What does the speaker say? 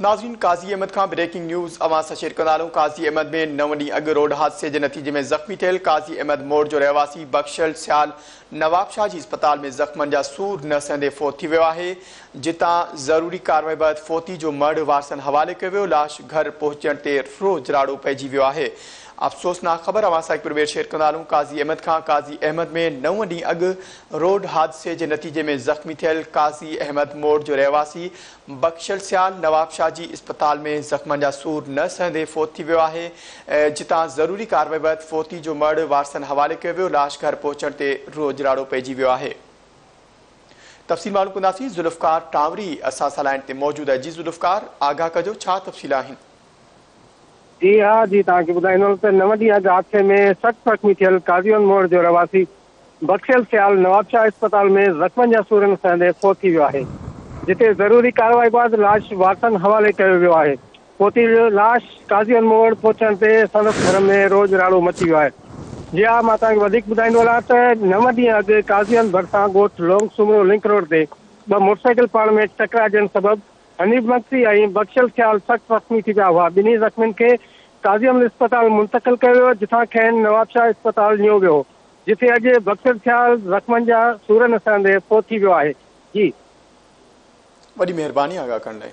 नाज़रीन, काज़ी अहमद खां breaking news अवां सां शेयर कंदा। काज़ी अहमद में 9 ॾींहं अॻु रोड हादसे जे नतीजे में ज़ख़्मी थियल काज़ी अहमद मोड़ जो रहवासी बख्शल सियाल नवाब शाह जी अस्पताल में ज़ख़्मनि जा सूर न सहंदे फ़ौत थी वियो आहे। जितां ज़रूरी कार्रवाई बैदि फ़ौती जो मर्द वारसनि हवाले कयो वियो। लाश घर पहुचण ते रोज़ राड़ो पइजी वियो आहे। अफ़सोसनाक ख़बर अवां सां हिकु बार शेयर कंदा। काज़ी अहमद खां काज़ी अहमद में 9 ॾींहं अॻु रोड हादसे जे नतीजे में ज़ख़्मी थियल काज़ी अहमद मोड़ जो रहवासी बख्शल सियाल नवाब शाह जी अस्पताल में ज़ख़्मनि जा सूर न सहंदे फ़ौत थी वियो आहे। जितां ज़रूरी कार्रवाई बैदि फ़ौती जो मर्द वारसनि हवाले कयो वियो। लाश घर पहुचण ते रोज़ राड़ो पइजी वियो आहे। तफ़सील मालूम कंदासीं। ज़ुल्फ़कार टांवरी असां सां लाइन ते मौजूदु आहे। जी ज़ुल्फ़कार, आगाह कजो, छा तफ़सील आहिनि? जी हाँ जी, तव्हांखे ॿुधाईंदुमि त 9 ॾींहं अॻु हादसे में सख़्तु ज़ख़्मी थियल काज़ीअन मोड़ जो रहवासी बख्शल सियाल नवाब शाह अस्पताल में ज़ख़्मनि जा सूरनि सहंदे फ़ौत थी वियो आहे। जिते ज़रूरी कार्रवाई बैदि लाश वारसनि हवाले कयो वियो आहे। फ़ौती जो लाश काज़ीअन मोड़ पहुचण ते संदसि घर में रोज़ राड़ो मची वियो आहे। जी हाँ, मां तव्हांखे वधीक ॿुधाईंदो हलां त 9 ॾींहं अॻु काज़ीअन भरिसां ॻोठ लोंग सुमरो लिंक रोड ते 2 मोटरसाइकिल पाण में टकराइजण सबबि हनीफ मक्सी ऐं बख्शल सियाल सख़्तु ज़ख़्मी थी विया हुआ। ॿिन्ही ज़ख़्मियुनि खे काज़ी अहमद अस्पताल मुंतक़िल कयो वियो, जिथां खेनि नवाब शाह अस्पताल नियो वियो, जिथे अॼु बख्शल सियाल ज़ख़्मनि जा सूर न सहंदे फ़ौत थी वियो आहे। जी, वॾी महिरबानी आगाह करण लाइ।